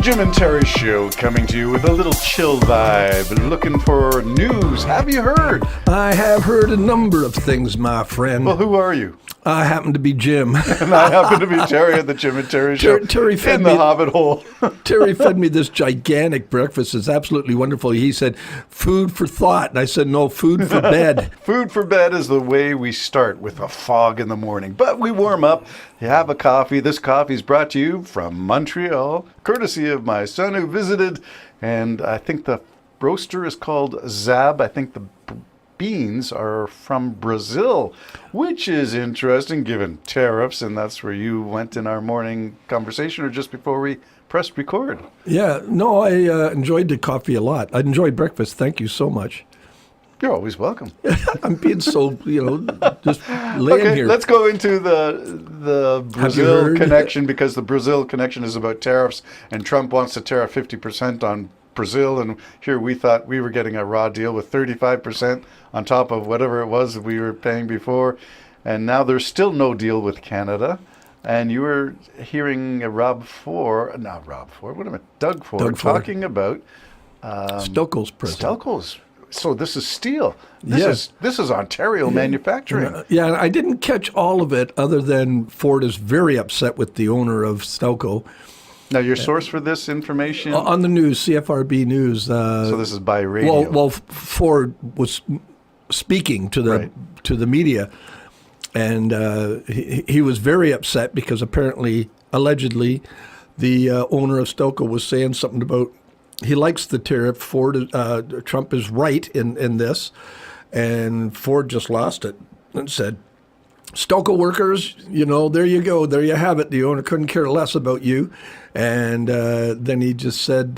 Jim and Terry Show coming to you with a little chill vibe. Looking for news. Have you heard? I have heard a number of things, my friend. Well, who are you? I happen to be Jim. And I happen to be Terry at the Jim and Terry Show Terry fed in the me, Hobbit hole. Terry fed me this gigantic breakfast. It's absolutely wonderful. He said, food for thought. And I said, no, food for bed. Food for bed is the way we start, with a fog in the morning. But we warm up. You have a coffee. This coffee is brought to you from Montreal, courtesy of my son who visited. And I think the roaster is called Zab. I think the beans are from Brazil, which is interesting given tariffs, and that's where you went in our morning conversation, or just before we pressed record. Yeah, no, I enjoyed the coffee a lot. I enjoyed breakfast. Thank you so much. You're always welcome. I'm being so, just laying here. Let's go into the Brazil connection, because the Brazil connection is about tariffs, and Trump wants to tariff 50% on Brazil, and here we thought we were getting a raw deal with 35% on top of whatever it was that we were paying before, and now there's still no deal with Canada. And you were hearing Doug Ford talking about Stelco's president. Stelco's. So this is steel. This is Ontario manufacturing. Yeah, and I didn't catch all of it, other than Ford is very upset with the owner of Stelco. Now, your source for this information? On the news, CFRB News. So this is by radio. Well, Ford was speaking to the media, and he was very upset because allegedly, the owner of Stelco was saying something about he likes the tariff. Trump is right in this, and Ford just lost it and said, Stelco workers, there you go. There you have it. The owner couldn't care less about you. And then he just said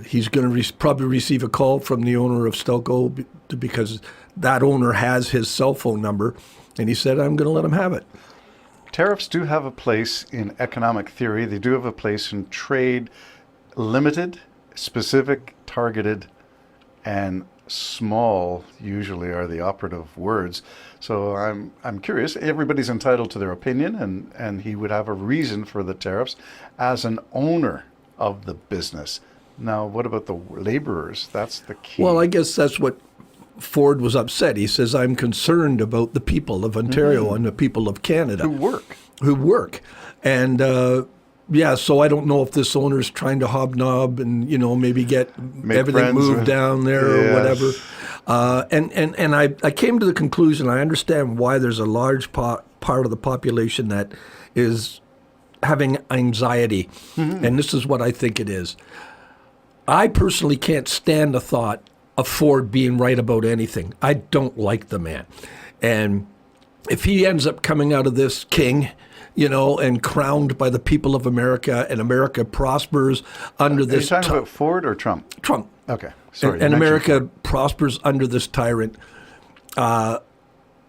he's going to probably receive a call from the owner of Stelco, because that owner has his cell phone number. And he said, I'm going to let him have it. Tariffs do have a place in economic theory. They do have a place in trade. Limited, specific, targeted, and small usually are the operative words. So I'm curious. Everybody's entitled to their opinion, and he would have a reason for the tariffs as an owner of the business. Now, what about the laborers? That's the key. Well, I guess that's what Ford was upset. He says, I'm concerned about the people of Ontario and the people of Canada. Who work. And so I don't know if this owner's trying to hobnob and, maybe get everything moved down there or whatever. And I came to the conclusion, I understand why there's a large part of the population that is having anxiety. Mm-hmm. And this is what I think it is. I personally can't stand the thought of Ford being right about anything. I don't like the man. And if he ends up coming out of this king, and crowned by the people of America, and America prospers under this. Are you talking about Ford or Trump? Trump. Okay. Sorry. And America prospers under this tyrant. I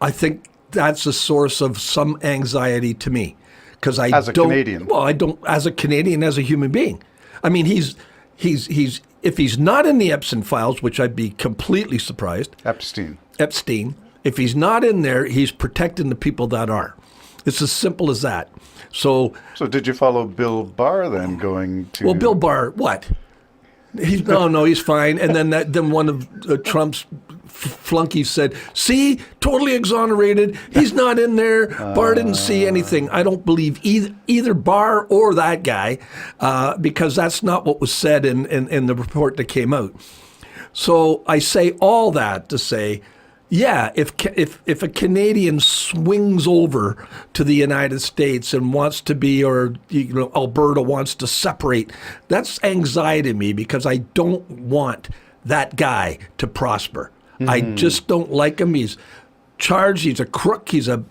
think that's a source of some anxiety to me, because as a Canadian. Well, I don't, as a Canadian, as a human being. I mean, he's if he's not in the Epstein files, which I'd be completely surprised. Epstein. If he's not in there, he's protecting the people that are. It's as simple as that. So did you follow Bill Barr then going to... Well, Bill Barr, what? He's fine. And then one of Trump's flunkies said, see, totally exonerated. He's not in there. Barr didn't see anything. I don't believe either Barr or that guy, because that's not what was said in the report that came out. So I say all that to say, yeah, if a Canadian swings over to the United States and wants to be, or Alberta wants to separate, that's anxiety to me, because I don't want that guy to prosper. Mm-hmm. I just don't like him. He's charged. He's a crook. He's a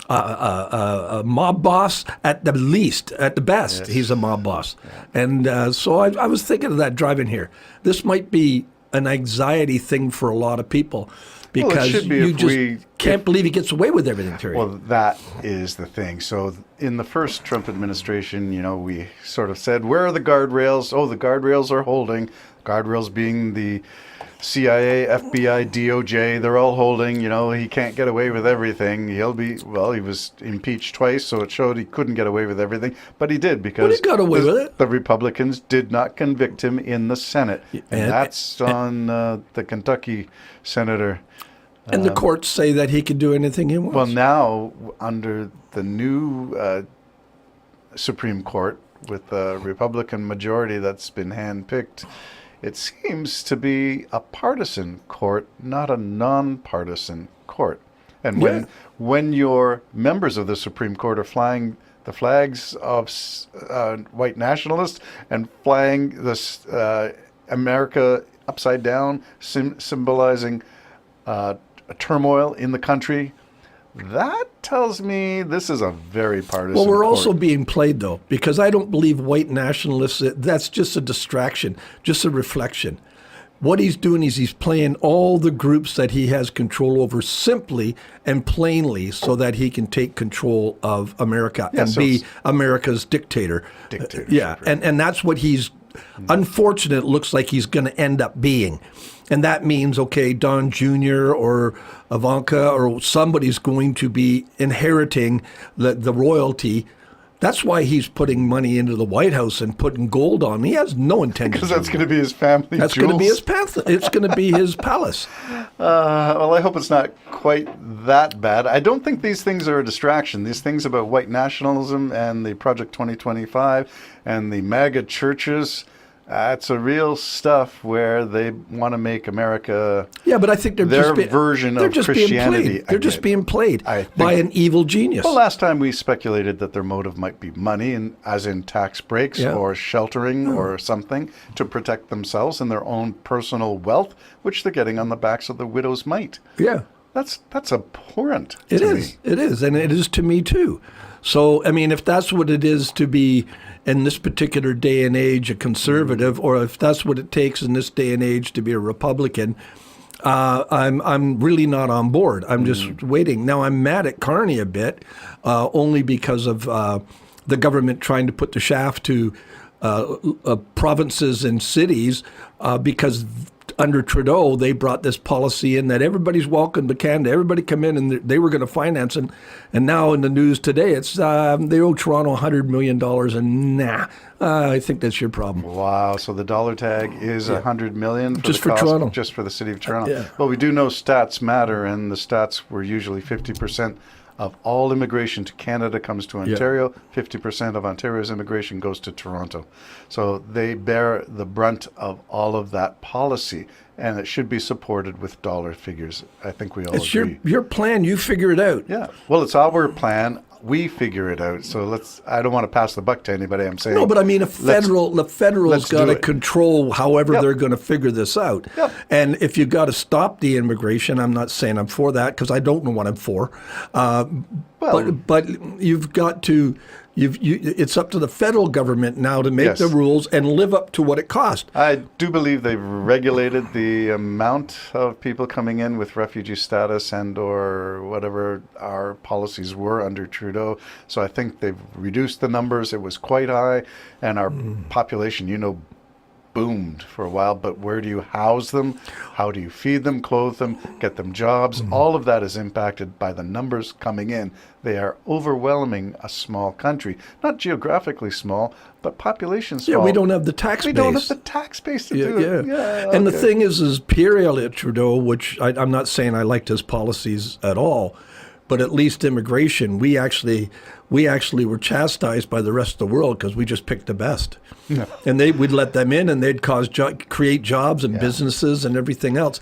mob boss at the least. At the best, yes. He's a mob boss. Yeah. And so I was thinking of that driving here. This might be an anxiety thing for a lot of people. Because you can't believe he gets away with everything, Terry. Well, that is the thing. So in the first Trump administration, we sort of said, where are the guardrails? Oh, the guardrails are holding. Guardrails being the CIA, FBI, DOJ, they're all holding, he can't get away with everything. He was impeached twice, so it showed he couldn't get away with everything. But he did, because he got away with it. The Republicans did not convict him in the Senate. And that's on the Kentucky senator. And the courts say that he can do anything he wants. Well, now, under the new Supreme Court, with the Republican majority that's been handpicked, it seems to be a partisan court, not a nonpartisan court. And when your members of the Supreme Court are flying the flags of white nationalists and flying this America upside down, symbolizing a turmoil in the country, that tells me this is a very partisan Well, we're court. also being played, though, because I don't believe white nationalists, that's just a distraction, just a reflection. What he's doing is he's playing all the groups that he has control over simply and plainly so that he can take control of America and be America's dictator. Dictatorship. And that's what he's, unfortunate, looks like he's going to end up being. And that means, okay, Don Jr. or Ivanka or somebody's going to be inheriting the royalty. That's why he's putting money into the White House and putting gold on. He has no intention. Because that's going to be his family That's jewels. going to be his it's going to be his palace. Well, I hope it's not quite that bad. I don't think these things are a distraction. These things about white nationalism and the Project 2025 and the MAGA churches, it's a real stuff where they want to make America but I think their version of Christianity. They're just being played by an evil genius. Well, last time we speculated that their motive might be money, and as in tax breaks or sheltering or something to protect themselves and their own personal wealth, which they're getting on the backs of the widow's mite. Yeah. That's abhorrent. It is. It is. And it is to me, too. So, I mean, if that's what it is to be in this particular day and age a conservative, or if that's what it takes in this day and age to be a Republican, I'm really not on board. I'm just waiting. Now, I'm mad at Carney a bit, only because of the government trying to put the shaft to provinces and cities, because under Trudeau, they brought this policy in that everybody's welcome to Canada. Everybody come in, and they were going to finance it. And now in the news today, it's they owe Toronto $100 million, and I think that's your problem. Wow! So the dollar tag is $100 million Just for Toronto, just for the city of Toronto. Well, we do know stats matter, and the stats were usually 50% of all immigration to Canada comes to Ontario. 50% of Ontario's immigration goes to Toronto. So they bear the brunt of all of that policy, and it should be supported with dollar figures. I think we all agree. It's your plan. You figure it out. Yeah. Well, it's our plan. We figure it out. So I don't want to pass the buck to anybody. I'm saying. No, but I mean, the federal's got to control however they're going to figure this out. Yep. And if you've got to stop the immigration, I'm not saying I'm for that, because I don't know what I'm for. But you've got to. It's up to the federal government now to make the rules and live up to what it costs. I do believe they've regulated the amount of people coming in with refugee status and or whatever our policies were under Trudeau. So I think they've reduced the numbers. It was quite high, and our population, boomed for a while, but where do you house them? How do you feed them, clothe them, get them jobs? All of that is impacted by the numbers coming in. They are overwhelming a small country. Not geographically small, but population small. Yeah, we don't have the tax base. We don't have the tax base to do it. Yeah, and the thing is Pierre Elliott Trudeau, which I'm not saying I liked his policies at all, but at least immigration, we actually were chastised by the rest of the world because we just picked the best. Yeah. And we'd let them in, and they'd create jobs and businesses and everything else.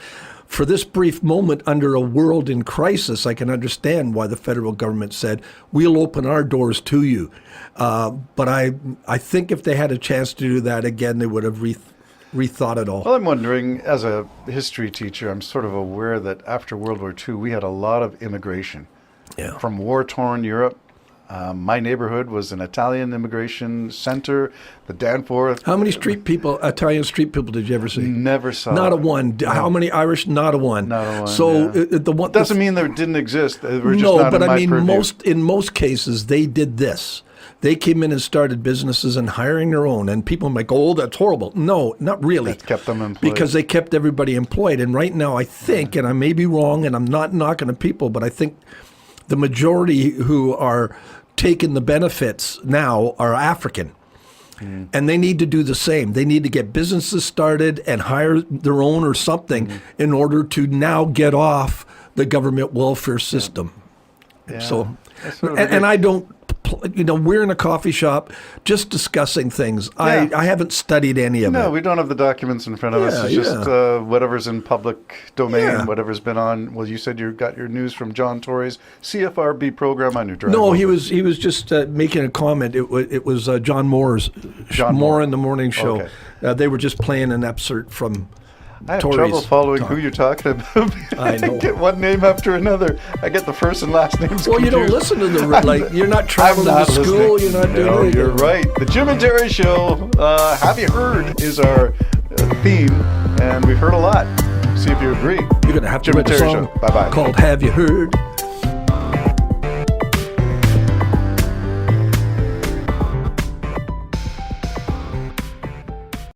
For this brief moment under a world in crisis, I can understand why the federal government said, we'll open our doors to you. But I think if they had a chance to do that again, they would have rethought it all. Well, I'm wondering, as a history teacher, I'm sort of aware that after World War II, we had a lot of immigration from war-torn Europe. My neighborhood was an Italian immigration center, the Danforth. How many Italian street people did you ever see? Never saw. Not a one. No. How many Irish? Not a one. Not a one. So the one doesn't mean they didn't exist. They were just no, not but in my I mean, purview. in most cases, they did this. They came in and started businesses and hiring their own. And people might go, oh, that's horrible. No, not really. That kept them employed. Because they kept everybody employed. And right now, I think, and I may be wrong, and I'm not knocking the people, but I think the majority who are taking the benefits now are African. And they need to do the same. They need to get businesses started and hire their own or something in order to now get off the government welfare system. Yeah. So, That's sort of and I don't, we're in a coffee shop just discussing things. Yeah. I haven't studied any of it. No, we don't have the documents in front of us. It's just whatever's in public domain, whatever's been on. Well, you said you got your news from John Tory's CFRB program on your drive. No, he was just making a comment. It was John Moore's Moore in the Morning Show. Okay. They were just playing an excerpt from I have Tory's trouble following talk. who you're talking about. I know. get one name after another. I get the first and last names Well, you don't confused. listen to the like. You're not traveling I'm not to school. listening. You're not doing No, anything. you're right. The Jim and Jerry Show. Have you heard? Is our theme, and we've heard a lot. See if you agree. You're gonna have to Jim write and a Jerry song Show. Bye bye. called "Have You Heard."